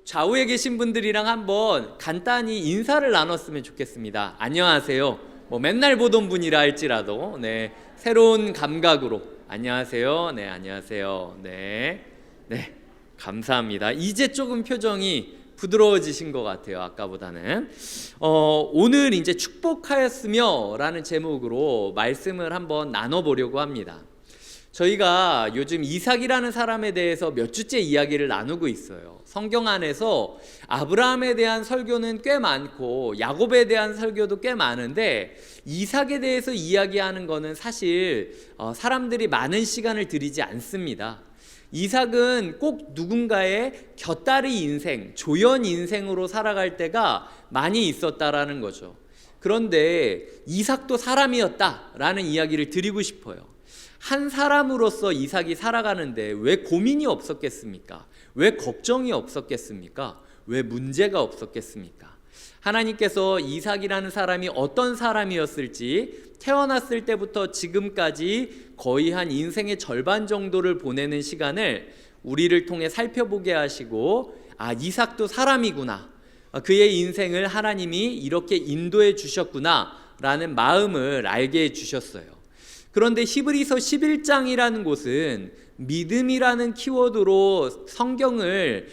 좌우에 계신 분들이랑 한번 간단히 인사를 나눴으면 좋겠습니다. 안녕하세요. 맨날 보던 분이라 할지라도 새로운 감각으로 안녕하세요. 안녕하세요. 감사합니다. 이제 조금 표정이 부드러워지신 것 같아요. 아까보다는. 오늘 이제 축복하였으며 라는 제목으로 말씀을 한번 나눠보려고 합니다. 저희가 요즘 이삭이라는 사람에 대해서 몇 주째 이야기를 나누고 있어요. 성경 안에서 아브라함에 대한 설교는 꽤 많고 야곱에 대한 설교도 꽤 많은데 이삭에 대해서 이야기하는 거는 사실 사람들이 많은 시간을 들이지 않습니다. 이삭은 꼭 누군가의 곁다리 인생, 조연 인생으로 살아갈 때가 많이 있었다라는 거죠. 그런데 이삭도 사람이었다라는 이야기를 드리고 싶어요. 한 사람으로서 이삭이 살아가는데 왜 고민이 없었겠습니까? 왜 걱정이 없었겠습니까? 왜 문제가 없었겠습니까? 하나님께서 이삭이라는 사람이 어떤 사람이었을지 태어났을 때부터 지금까지 거의 한 인생의 절반 정도를 보내는 시간을 우리를 통해 살펴보게 하시고 이삭도 사람이구나, 그의 인생을 하나님이 이렇게 인도해 주셨구나 라는 마음을 알게 해 주셨어요. 그런데 히브리서 11장이라는 곳은 믿음이라는 키워드로 성경을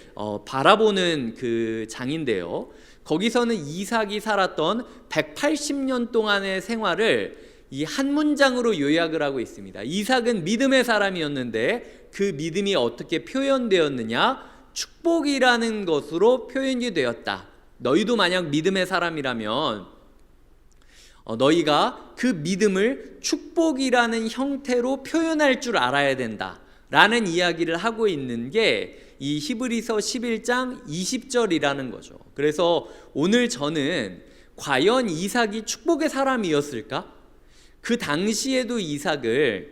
바라보는 그 장인데요, 거기서는 이삭이 살았던 180년 동안의 생활을 이 한 문장으로 요약을 하고 있습니다. 이삭은 믿음의 사람이었는데 그 믿음이 어떻게 표현되었느냐? 축복이라는 것으로 표현이 되었다. 너희도 만약 믿음의 사람이라면 너희가 그 믿음을 축복이라는 형태로 표현할 줄 알아야 된다 라는 이야기를 하고 있는 게 이 히브리서 11장 20절이라는 거죠. 그래서 오늘 저는 과연 이삭이 축복의 사람이었을까? 그 당시에도 이삭을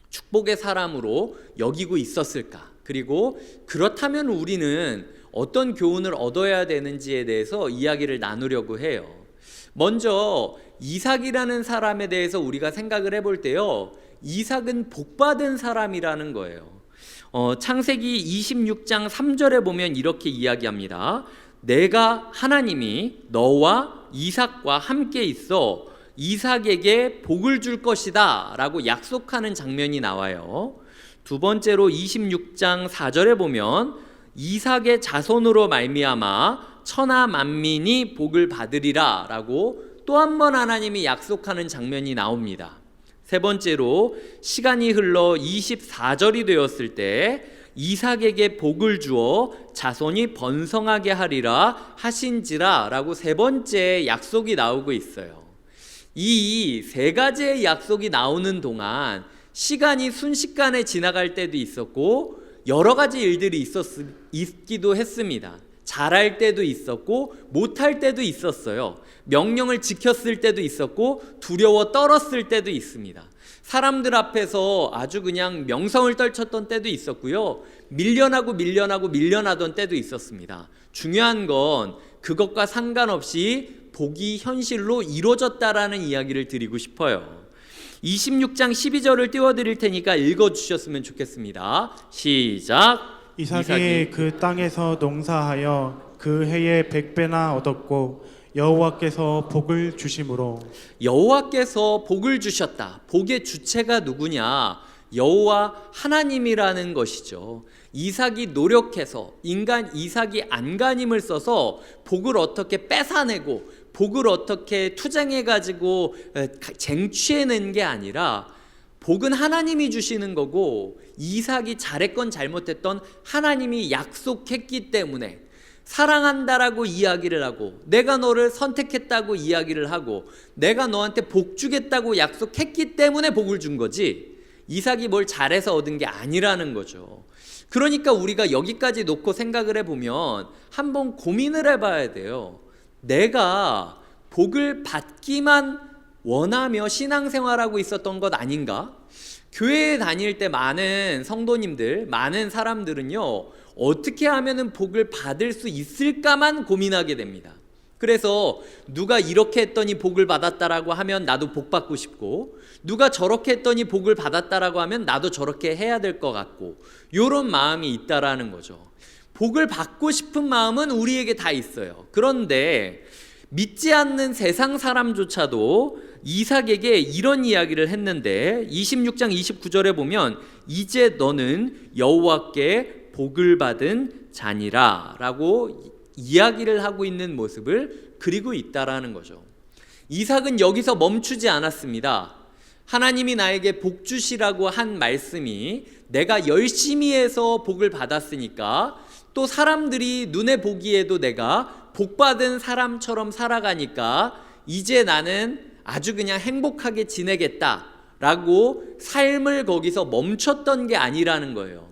축복의 사람으로 여기고 있었을까? 그리고 그렇다면 우리는 어떤 교훈을 얻어야 되는지에 대해서 이야기를 나누려고 해요. 먼저 이삭이라는 사람에 대해서 우리가 생각을 해볼 때요, 이삭은 복받은 사람이라는 거예요. 창세기 26장 3절에 보면 이렇게 이야기합니다. 내가 하나님이 너와 이삭과 함께 있어 이삭에게 복을 줄 것이다 라고 약속하는 장면이 나와요. 두 번째로 26장 4절에 보면 이삭의 자손으로 말미암아 천하 만민이 복을 받으리라 라고 또 한 번 하나님이 약속하는 장면이 나옵니다. 세 번째로 시간이 흘러 24절이 되었을 때 이삭에게 복을 주어 자손이 번성하게 하리라 하신지라 라고 세 번째 약속이 나오고 있어요. 이 세 가지의 약속이 나오는 동안 시간이 순식간에 지나갈 때도 있었고 여러 가지 일들이 있기도 했습니다. 잘할 때도 있었고 못할 때도 있었어요. 명령을 지켰을 때도 있었고 두려워 떨었을 때도 있습니다. 사람들 앞에서 아주 그냥 명성을 떨쳤던 때도 있었고요, 밀려나던 때도 있었습니다. 중요한 건 그것과 상관없이 복이 현실로 이루어졌다라는 이야기를 드리고 싶어요. 26장 12절을 띄워드릴 테니까 읽어주셨으면 좋겠습니다. 시작. 이삭이 그 땅에서 농사하여 그 해에 100배나 얻었고 여호와께서 복을 주심으로. 여호와께서 복을 주셨다. 복의 주체가 누구냐? 여호와 하나님이라는 것이죠. 이삭이 노력해서 이삭이 안간힘을 써서 복을 어떻게 뺏어내고 복을 어떻게 투쟁해가지고 쟁취해낸 게 아니라 복은 하나님이 주시는 거고 이삭이 잘했건 잘못했던 하나님이 약속했기 때문에 사랑한다라고 이야기를 하고 내가 너를 선택했다고 이야기를 하고 내가 너한테 복 주겠다고 약속했기 때문에 복을 준 거지 이삭이 뭘 잘해서 얻은 게 아니라는 거죠. 그러니까 우리가 여기까지 놓고 생각을 해보면 한번 고민을 해봐야 돼요. 내가 복을 받기만 원하며 신앙생활하고 있었던 것 아닌가? 교회에 다닐 때 많은 성도님들, 많은 사람들은요, 어떻게 하면 복을 받을 수 있을까만 고민하게 됩니다. 그래서 누가 이렇게 했더니 복을 받았다라고 하면 나도 복 받고 싶고, 누가 저렇게 했더니 복을 받았다라고 하면 나도 저렇게 해야 될 것 같고, 이런 마음이 있다라는 거죠. 복을 받고 싶은 마음은 우리에게 다 있어요. 그런데 믿지 않는 세상 사람조차도 이삭에게 이런 이야기를 했는데 26장 29절에 보면 이제 너는 여호와께 복을 받은 자니라 라고 이야기를 하고 있는 모습을 그리고 있다라는 거죠. 이삭은 여기서 멈추지 않았습니다. 하나님이 나에게 복 주시라고 한 말씀이 내가 열심히 해서 복을 받았으니까 또 사람들이 눈에 보기에도 내가 복받은 사람처럼 살아가니까 이제 나는 아주 그냥 행복하게 지내겠다라고 삶을 거기서 멈췄던 게 아니라는 거예요.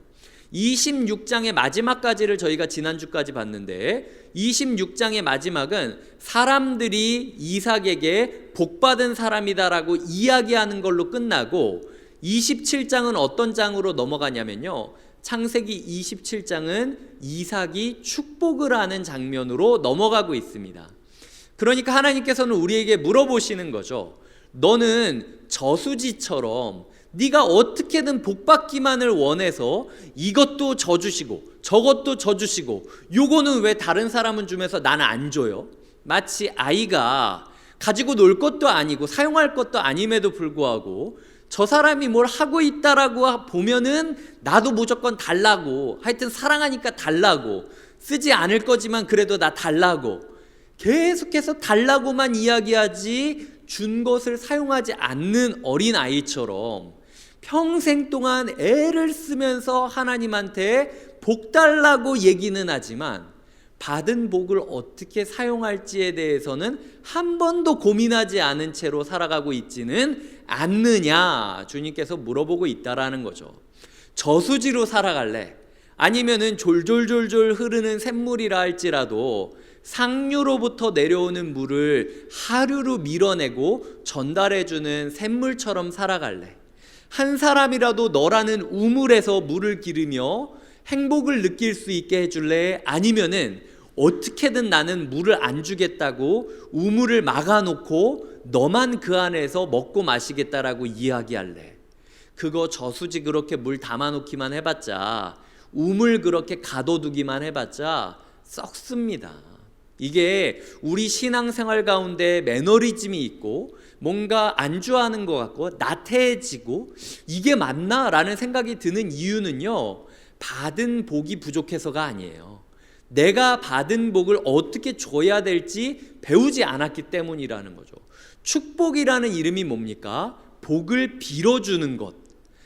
26장의 마지막까지를 저희가 지난주까지 봤는데 26장의 마지막은 사람들이 이삭에게 복받은 사람이다라고 이야기하는 걸로 끝나고 27장은 어떤 장으로 넘어가냐면요, 창세기 27장은 이삭이 축복을 하는 장면으로 넘어가고 있습니다. 그러니까 하나님께서는 우리에게 물어보시는 거죠. 너는 저수지처럼 네가 어떻게든 복받기만을 원해서 이것도 져주시고 저것도 져주시고 요거는 왜 다른 사람은 주면서 나는 안 줘요? 마치 아이가 가지고 놀 것도 아니고 사용할 것도 아님에도 불구하고 저 사람이 뭘 하고 있다라고 보면은 나도 무조건 달라고, 하여튼 사랑하니까 달라고, 쓰지 않을 거지만 그래도 나 달라고 계속해서 달라고만 이야기하지 준 것을 사용하지 않는 어린아이처럼 평생 동안 애를 쓰면서 하나님한테 복 달라고 얘기는 하지만 받은 복을 어떻게 사용할지에 대해서는 한 번도 고민하지 않은 채로 살아가고 있지는 않느냐 주님께서 물어보고 있다라는 거죠. 저수지로 살아갈래? 아니면은 졸졸졸졸 흐르는 샘물이라 할지라도 상류로부터 내려오는 물을 하류로 밀어내고 전달해주는 샘물처럼 살아갈래? 한 사람이라도 너라는 우물에서 물을 기르며 행복을 느낄 수 있게 해줄래? 아니면은 어떻게든 나는 물을 안 주겠다고 우물을 막아놓고 너만 그 안에서 먹고 마시겠다라고 이야기할래? 그거 저수지 그렇게 물 담아놓기만 해봤자, 우물 그렇게 가둬두기만 해봤자 썩습니다. 이게 우리 신앙생활 가운데 매너리즘이 있고 뭔가 안주하는 것 같고 나태해지고 이게 맞나? 라는 생각이 드는 이유는요, 받은 복이 부족해서가 아니에요. 내가 받은 복을 어떻게 줘야 될지 배우지 않았기 때문이라는 거죠. 축복이라는 이름이 뭡니까? 복을 빌어주는 것.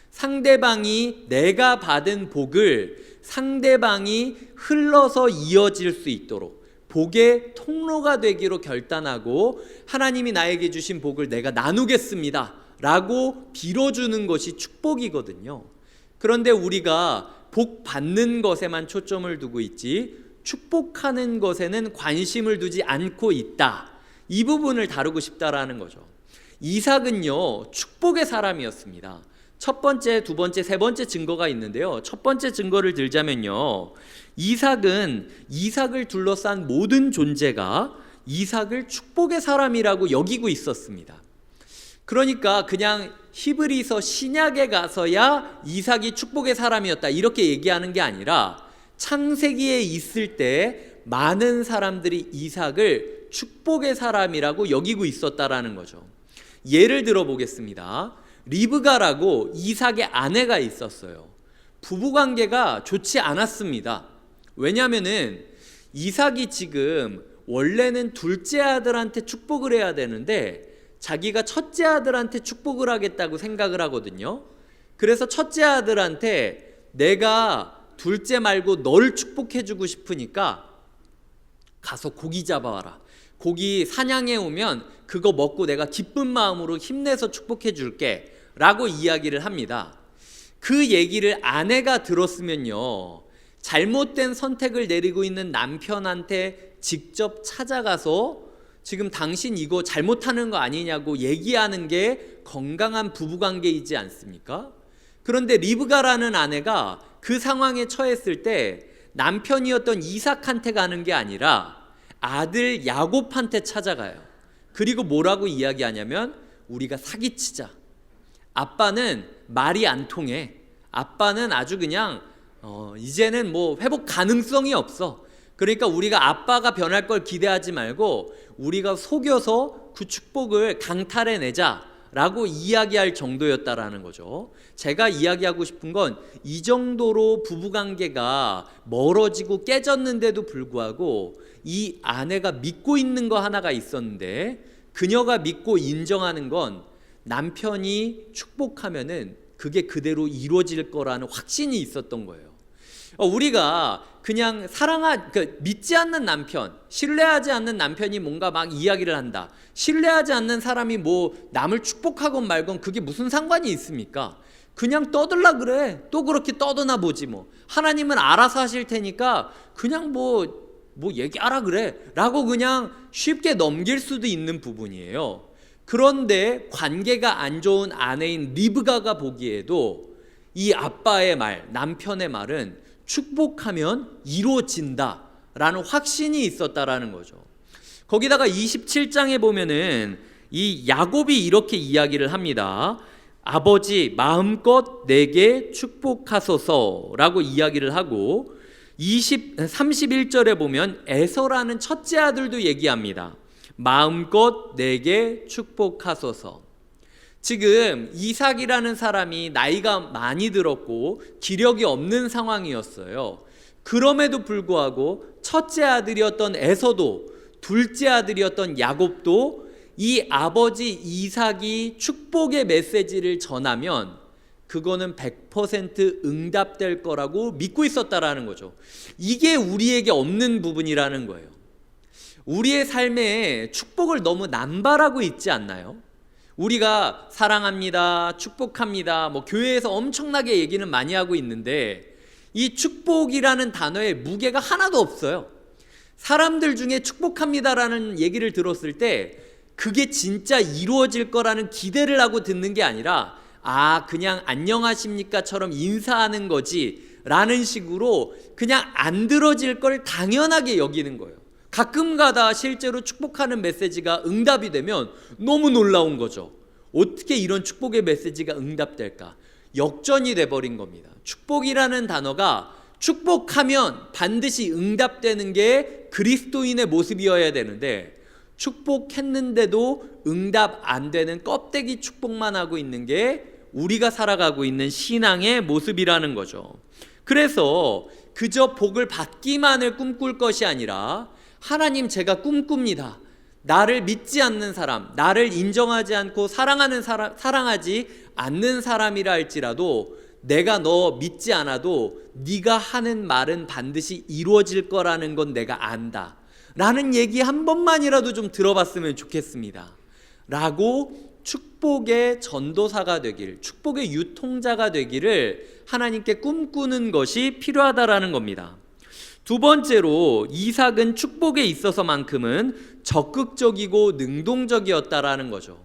상대방이 내가 받은 복을 상대방이 흘러서 이어질 수 있도록 복의 통로가 되기로 결단하고 하나님이 나에게 주신 복을 내가 나누겠습니다 라고 빌어주는 것이 축복이거든요. 그런데 우리가 복 받는 것에만 초점을 두고 있지 축복하는 것에는 관심을 두지 않고 있다. 이 부분을 다루고 싶다라는 거죠. 이삭은요, 축복의 사람이었습니다. 첫 번째, 두 번째, 세 번째 증거가 있는데요. 첫 번째 증거를 들자면요, 이삭을 둘러싼 모든 존재가 이삭을 축복의 사람이라고 여기고 있었습니다. 그러니까 그냥 히브리서 신약에 가서야 이삭이 축복의 사람이었다 이렇게 얘기하는 게 아니라 창세기에 있을 때 많은 사람들이 이삭을 축복의 사람이라고 여기고 있었다라는 거죠. 예를 들어 보겠습니다. 리브가라고 이삭의 아내가 있었어요. 부부관계가 좋지 않았습니다. 왜냐하면은 이삭이 지금 원래는 둘째 아들한테 축복을 해야 되는데 자기가 첫째 아들한테 축복을 하겠다고 생각을 하거든요. 그래서 첫째 아들한테 내가 둘째 말고 너를 축복해주고 싶으니까 가서 고기 잡아와라. 고기 사냥해 오면 그거 먹고 내가 기쁜 마음으로 힘내서 축복해 줄게 라고 이야기를 합니다. 그 얘기를 아내가 들었으면요, 잘못된 선택을 내리고 있는 남편한테 직접 찾아가서 지금 당신 이거 잘못하는 거 아니냐고 얘기하는 게 건강한 부부관계이지 않습니까? 그런데 리브가라는 아내가 그 상황에 처했을 때 남편이었던 이삭한테 가는 게 아니라 아들 야곱한테 찾아가요. 그리고 뭐라고 이야기하냐면 우리가 사기치자. 아빠는 말이 안 통해. 아빠는 아주 그냥 이제는 뭐 회복 가능성이 없어. 그러니까 우리가 아빠가 변할 걸 기대하지 말고 우리가 속여서 그 축복을 강탈해내자라고 이야기할 정도였다라는 거죠. 제가 이야기하고 싶은 건 이 정도로 부부관계가 멀어지고 깨졌는데도 불구하고 이 아내가 믿고 있는 거 하나가 있었는데, 그녀가 믿고 인정하는 건 남편이 축복하면은 그게 그대로 이루어질 거라는 확신이 있었던 거예요. 우리가 그냥 믿지 않는 남편, 신뢰하지 않는 남편이 뭔가 막 이야기를 한다. 신뢰하지 않는 사람이 뭐 남을 축복하건 말건 그게 무슨 상관이 있습니까? 그냥 떠들라 그래. 또 그렇게 떠드나 보지 뭐. 하나님은 알아서 하실 테니까 그냥 뭐 얘기하라 그래 라고 그냥 쉽게 넘길 수도 있는 부분이에요. 그런데 관계가 안 좋은 아내인 리브가가 보기에도 이 아빠의 말, 남편의 말은 축복하면 이루어진다 라는 확신이 있었다라는 거죠. 거기다가 27장에 보면은 이 야곱이 이렇게 이야기를 합니다. 아버지 마음껏 내게 축복하소서라고 이야기를 하고 31절에 보면 에서라는 첫째 아들도 얘기합니다. 마음껏 내게 축복하소서. 지금 이삭이라는 사람이 나이가 많이 들었고 기력이 없는 상황이었어요. 그럼에도 불구하고 첫째 아들이었던 에서도 둘째 아들이었던 야곱도 이 아버지 이삭이 축복의 메시지를 전하면 그거는 100% 응답될 거라고 믿고 있었다라는 거죠. 이게 우리에게 없는 부분이라는 거예요. 우리의 삶에 축복을 너무 남발하고 있지 않나요? 우리가 사랑합니다, 축복합니다, 뭐 교회에서 엄청나게 얘기는 많이 하고 있는데 이 축복이라는 단어에 무게가 하나도 없어요. 사람들 중에 축복합니다라는 얘기를 들었을 때 그게 진짜 이루어질 거라는 기대를 하고 듣는 게 아니라 그냥 안녕하십니까처럼 인사하는 거지 라는 식으로 그냥 안 들어질 걸 당연하게 여기는 거예요. 가끔가다 실제로 축복하는 메시지가 응답이 되면 너무 놀라운 거죠. 어떻게 이런 축복의 메시지가 응답될까? 역전이 돼버린 겁니다. 축복이라는 단어가 축복하면 반드시 응답되는 게 그리스도인의 모습이어야 되는데 축복했는데도 응답 안 되는 껍데기 축복만 하고 있는 게 우리가 살아가고 있는 신앙의 모습이라는 거죠. 그래서 그저 복을 받기만을 꿈꿀 것이 아니라 하나님 제가 꿈꿉니다. 나를 믿지 않는 사람, 나를 인정하지 않고 사랑하지 않는 사람이라 할지라도 내가 너 믿지 않아도 네가 하는 말은 반드시 이루어질 거라는 건 내가 안다 라는 얘기 한 번만이라도 좀 들어봤으면 좋겠습니다 라고 축복의 전도사가 되길, 축복의 유통자가 되기를 하나님께 꿈꾸는 것이 필요하다라는 겁니다. 두 번째로 이삭은 축복에 있어서만큼은 적극적이고 능동적이었다라는 거죠.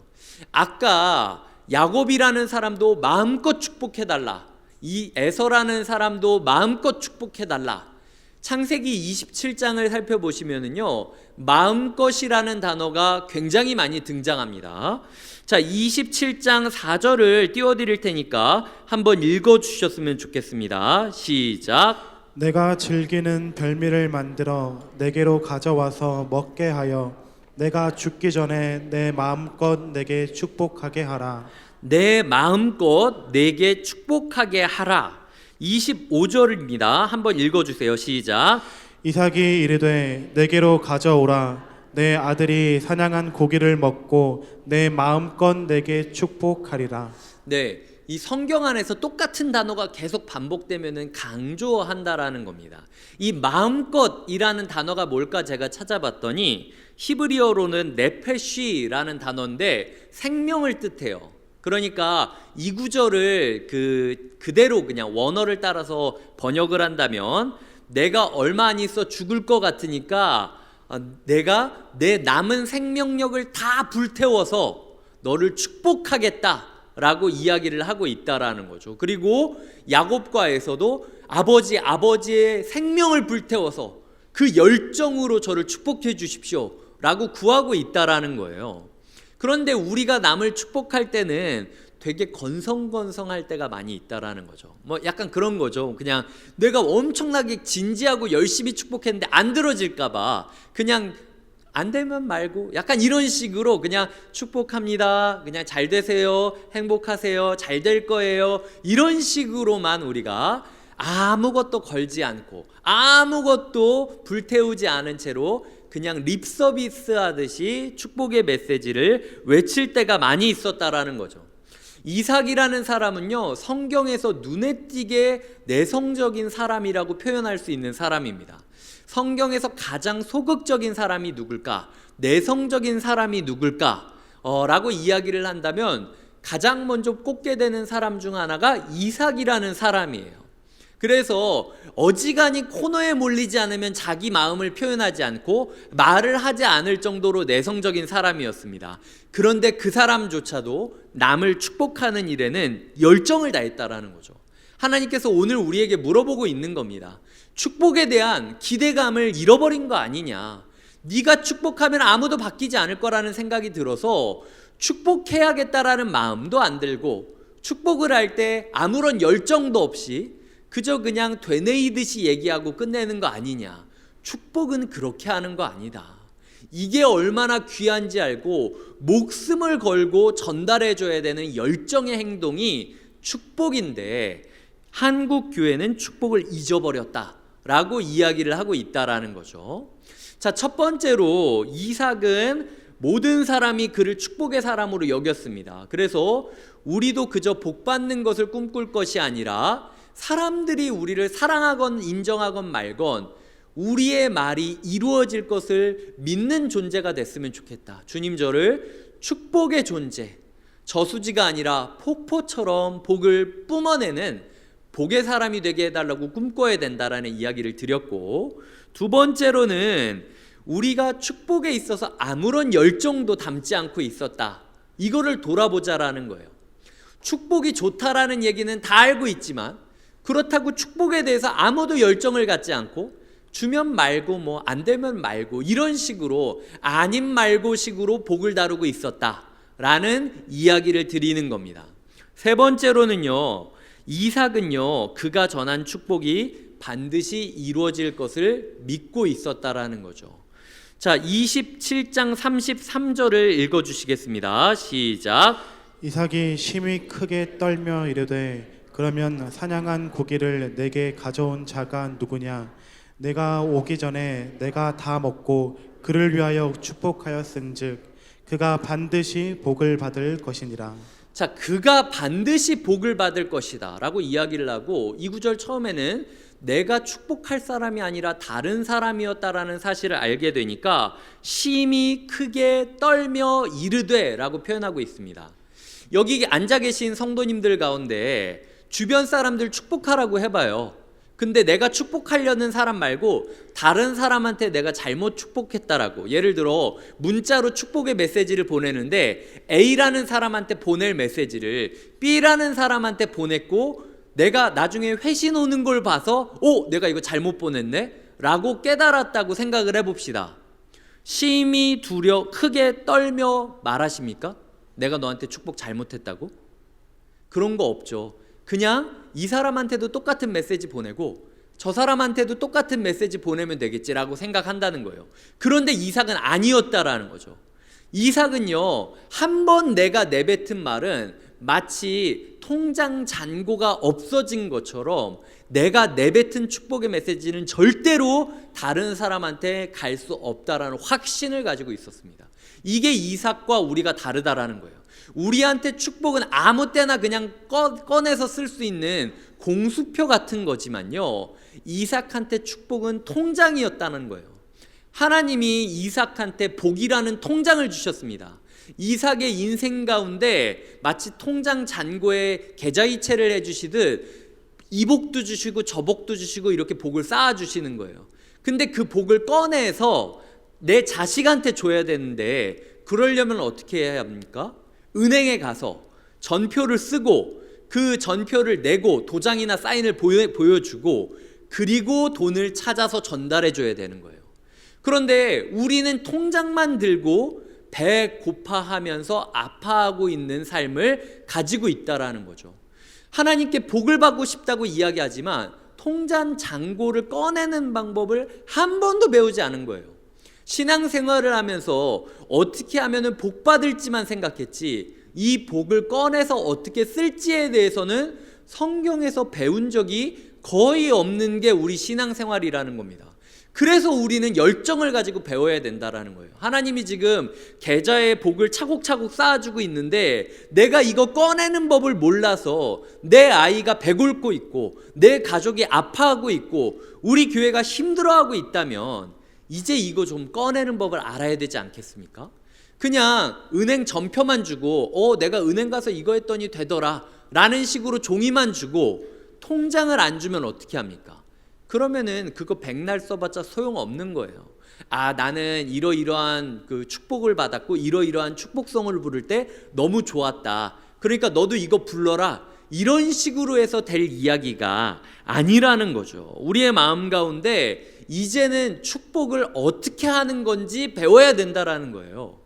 아까 야곱이라는 사람도 마음껏 축복해달라, 이 에서라는 사람도 마음껏 축복해달라. 창세기 27장을 살펴보시면은요, 마음껏이라는 단어가 굉장히 많이 등장합니다. 자, 27장 4절을 띄워드릴 테니까 한번 읽어주셨으면 좋겠습니다. 시작. 내가 즐기는 별미를 만들어 내게로 가져와서 먹게 하여 내가 죽기 전에 내 마음껏 내게 축복하게 하라. 내 마음껏 내게 축복하게 하라. 25절입니다. 한번 읽어주세요. 시작. 이삭이 이르되 내게로 가져오라. 내 아들이 사냥한 고기를 먹고 내 마음껏 내게 축복하리라. 네, 이 성경 안에서 똑같은 단어가 계속 반복되면은 강조한다라는 겁니다. 이 마음껏이라는 단어가 뭘까 제가 찾아봤더니 히브리어로는 네페쉬라는 단어인데 생명을 뜻해요. 그러니까 이 구절을 그대로 그냥 원어를 따라서 번역을 한다면 내가 얼마 안 있어 죽을 것 같으니까 내가 내 남은 생명력을 다 불태워서 너를 축복하겠다라고 이야기를 하고 있다라는 거죠. 그리고 야곱과 에서도 아버지의 생명을 불태워서 그 열정으로 저를 축복해 주십시오 라고 구하고 있다라는 거예요. 그런데 우리가 남을 축복할 때는 되게 건성건성할 때가 많이 있다라는 거죠. 뭐 약간 그런 거죠. 그냥 내가 엄청나게 진지하고 열심히 축복했는데 안 들어질까 봐 그냥 안 되면 말고 약간 이런 식으로 그냥 축복합니다. 그냥 잘 되세요. 행복하세요. 잘 될 거예요. 이런 식으로만 우리가 아무것도 걸지 않고 아무것도 불태우지 않은 채로 그냥 립 서비스 하듯이 축복의 메시지를 외칠 때가 많이 있었다라는 거죠. 이삭이라는 사람은요, 성경에서 눈에 띄게 내성적인 사람이라고 표현할 수 있는 사람입니다. 성경에서 가장 소극적인 사람이 누굴까? 내성적인 사람이 누굴까? 라고 이야기를 한다면 가장 먼저 꼽게 되는 사람 중 하나가 이삭이라는 사람이에요. 그래서 어지간히 코너에 몰리지 않으면 자기 마음을 표현하지 않고 말을 하지 않을 정도로 내성적인 사람이었습니다. 그런데 그 사람조차도 남을 축복하는 일에는 열정을 다했다라는 거죠. 하나님께서 오늘 우리에게 물어보고 있는 겁니다. 축복에 대한 기대감을 잃어버린 거 아니냐. 네가 축복하면 아무도 바뀌지 않을 거라는 생각이 들어서 축복해야겠다라는 마음도 안 들고 축복을 할 때 아무런 열정도 없이 그저 그냥 되뇌이듯이 얘기하고 끝내는 거 아니냐. 축복은 그렇게 하는 거 아니다. 이게 얼마나 귀한지 알고 목숨을 걸고 전달해 줘야 되는 열정의 행동이 축복인데 한국 교회는 축복을 잊어버렸다라고 이야기를 하고 있다라는 거죠. 자, 첫 번째로 이삭은 모든 사람이 그를 축복의 사람으로 여겼습니다. 그래서 우리도 그저 복 받는 것을 꿈꿀 것이 아니라 사람들이 우리를 사랑하건 인정하건 말건 우리의 말이 이루어질 것을 믿는 존재가 됐으면 좋겠다. 주님 저를 축복의 존재, 저수지가 아니라 폭포처럼 복을 뿜어내는 복의 사람이 되게 해달라고 꿈꿔야 된다라는 이야기를 드렸고, 두 번째로는 우리가 축복에 있어서 아무런 열정도 담지 않고 있었다. 이거를 돌아보자라는 거예요. 축복이 좋다라는 얘기는 다 알고 있지만 그렇다고 축복에 대해서 아무도 열정을 갖지 않고 주면 말고 뭐 안 되면 말고 이런 식으로 아님 말고 식으로 복을 다루고 있었다라는 이야기를 드리는 겁니다. 세 번째로는요, 이삭은요 그가 전한 축복이 반드시 이루어질 것을 믿고 있었다라는 거죠. 자, 27장 33절을 읽어주시겠습니다. 시작. 이삭이 심히 크게 떨며 이르되 그러면 사냥한 고기를 내게 가져온 자가 누구냐? 내가 오기 전에 내가 다 먹고 그를 위하여 축복하였은즉 그가 반드시 복을 받을 것이니라. 자, 그가 반드시 복을 받을 것이다 라고 이야기를 하고, 이 구절 처음에는 내가 축복할 사람이 아니라 다른 사람이었다라는 사실을 알게 되니까 심히 크게 떨며 이르되 라고 표현하고 있습니다. 여기 앉아 계신 성도님들 가운데 주변 사람들 축복하라고 해봐요. 근데 내가 축복하려는 사람 말고 다른 사람한테 내가 잘못 축복했다라고, 예를 들어 문자로 축복의 메시지를 보내는데 A라는 사람한테 보낼 메시지를 B라는 사람한테 보냈고 내가 나중에 회신 오는 걸 봐서 내가 이거 잘못 보냈네 라고 깨달았다고 생각을 해봅시다. 심히 크게 떨며 말하십니까? 내가 너한테 축복 잘못했다고? 그런 거 없죠. 그냥 이 사람한테도 똑같은 메시지 보내고 저 사람한테도 똑같은 메시지 보내면 되겠지라고 생각한다는 거예요. 그런데 이삭은 아니었다라는 거죠. 이삭은요, 한 번 내가 내뱉은 말은 마치 통장 잔고가 없어진 것처럼 내가 내뱉은 축복의 메시지는 절대로 다른 사람한테 갈 수 없다라는 확신을 가지고 있었습니다. 이게 이삭과 우리가 다르다라는 거예요. 우리한테 축복은 아무 때나 그냥 꺼내서 쓸 수 있는 공수표 같은 거지만요, 이삭한테 축복은 통장이었다는 거예요. 하나님이 이삭한테 복이라는 통장을 주셨습니다. 이삭의 인생 가운데 마치 통장 잔고에 계좌이체를 해주시듯 이 복도 주시고 저 복도 주시고 이렇게 복을 쌓아주시는 거예요. 근데 그 복을 꺼내서 내 자식한테 줘야 되는데 그러려면 어떻게 해야 합니까? 은행에 가서 전표를 쓰고 그 전표를 내고 도장이나 사인을 보여주고 그리고 돈을 찾아서 전달해 줘야 되는 거예요. 그런데 우리는 통장만 들고 배고파하면서 아파하고 있는 삶을 가지고 있다라는 거죠. 하나님께 복을 받고 싶다고 이야기하지만 통장 잔고를 꺼내는 방법을 한 번도 배우지 않은 거예요. 신앙생활을 하면서 어떻게 하면 복 받을지만 생각했지 이 복을 꺼내서 어떻게 쓸지에 대해서는 성경에서 배운 적이 거의 없는 게 우리 신앙생활이라는 겁니다. 그래서 우리는 열정을 가지고 배워야 된다라는 거예요. 하나님이 지금 계좌에 복을 차곡차곡 쌓아주고 있는데 내가 이거 꺼내는 법을 몰라서 내 아이가 배골고 있고 내 가족이 아파하고 있고 우리 교회가 힘들어하고 있다면 이제 이거 좀 꺼내는 법을 알아야 되지 않겠습니까? 그냥 은행 전표만 주고 내가 은행 가서 이거 했더니 되더라 라는 식으로 종이만 주고 통장을 안 주면 어떻게 합니까? 그러면은 그거 백날 써봤자 소용없는 거예요. 나는 이러이러한 그 축복을 받았고 이러이러한 축복성을 부를 때 너무 좋았다. 그러니까 너도 이거 불러라. 이런 식으로 해서 될 이야기가 아니라는 거죠. 우리의 마음 가운데 이제는 축복을 어떻게 하는 건지 배워야 된다라는 거예요.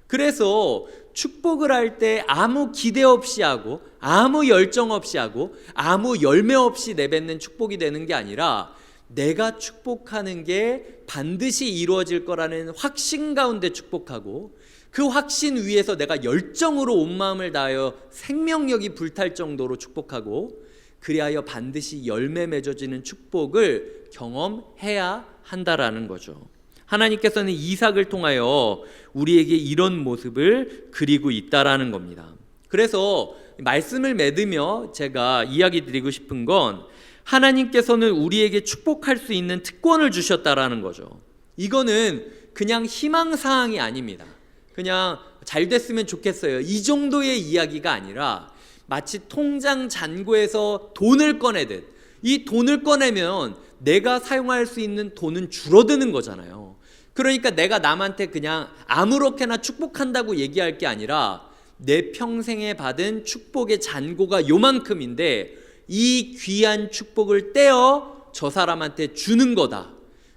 그래서 축복을 할 때 아무 기대 없이 하고 아무 열정 없이 하고 아무 열매 없이 내뱉는 축복이 되는 게 아니라 내가 축복하는 게 반드시 이루어질 거라는 확신 가운데 축복하고 그 확신 위에서 내가 열정으로 온 마음을 다하여 생명력이 불탈 정도로 축복하고 그리하여 반드시 열매 맺어지는 축복을 경험해야 한다라는 거죠. 하나님께서는 이삭을 통하여 우리에게 이런 모습을 그리고 있다라는 겁니다. 그래서 말씀을 맺으며 제가 이야기 드리고 싶은 건 하나님께서는 우리에게 축복할 수 있는 특권을 주셨다라는 거죠. 이거는 그냥 희망사항이 아닙니다. 그냥 잘 됐으면 좋겠어요. 이 정도의 이야기가 아니라 마치 통장 잔고에서 돈을 꺼내듯 이 돈을 꺼내면 내가 사용할 수 있는 돈은 줄어드는 거잖아요. 그러니까 내가 남한테 그냥 아무렇게나 축복한다고 얘기할 게 아니라 내 평생에 받은 축복의 잔고가 요만큼인데 이 귀한 축복을 떼어 저 사람한테 주는 거다.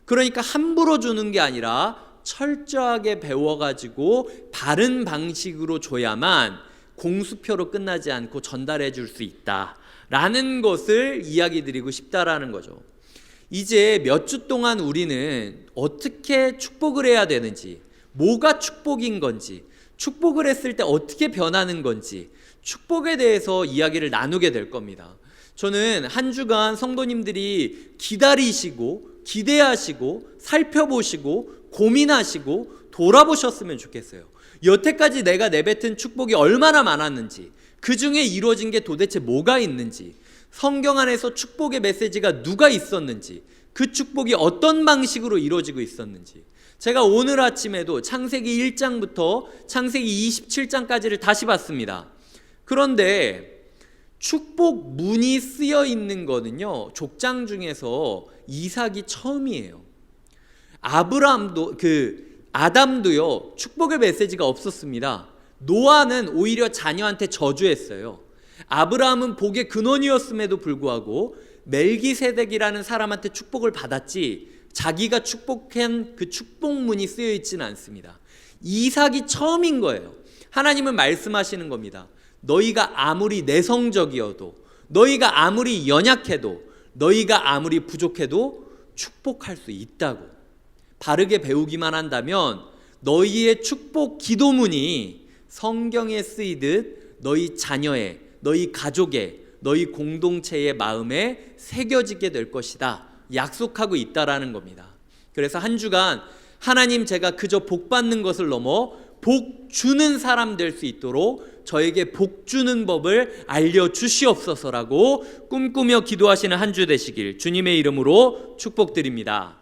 그러니까 함부로 주는 게 아니라 철저하게 배워가지고 바른 방식으로 줘야만 공수표로 끝나지 않고 전달해 줄 수 있다라는 것을 이야기 드리고 싶다라는 거죠. 이제 몇 주 동안 우리는 어떻게 축복을 해야 되는지, 뭐가 축복인 건지, 축복을 했을 때 어떻게 변하는 건지 축복에 대해서 이야기를 나누게 될 겁니다. 저는 한 주간 성도님들이 기다리시고 기대하시고 살펴보시고 고민하시고 돌아보셨으면 좋겠어요. 여태까지 내가 내뱉은 축복이 얼마나 많았는지, 그 중에 이루어진 게 도대체 뭐가 있는지, 성경 안에서 축복의 메시지가 누가 있었는지, 그 축복이 어떤 방식으로 이루어지고 있었는지, 제가 오늘 아침에도 창세기 1장부터 창세기 27장까지를 다시 봤습니다. 그런데 축복 문이 쓰여 있는 거는요, 족장 중에서 이삭이 처음이에요. 아담도요, 축복의 메시지가 없었습니다. 노아는 오히려 자녀한테 저주했어요. 아브라함은 복의 근원이었음에도 불구하고 멜기세덱이라는 사람한테 축복을 받았지 자기가 축복한 그 축복문이 쓰여 있지는 않습니다. 이삭이 처음인 거예요. 하나님은 말씀하시는 겁니다. 너희가 아무리 내성적이어도, 너희가 아무리 연약해도, 너희가 아무리 부족해도 축복할 수 있다고. 바르게 배우기만 한다면 너희의 축복 기도문이 성경에 쓰이듯 너희 자녀의, 너희 가족의, 너희 공동체의 마음에 새겨지게 될 것이다 약속하고 있다라는 겁니다. 그래서 한 주간 하나님, 제가 그저 복 받는 것을 넘어 복 주는 사람 될 수 있도록 저에게 복 주는 법을 알려주시옵소서라고 꿈꾸며 기도하시는 한 주 되시길 주님의 이름으로 축복드립니다.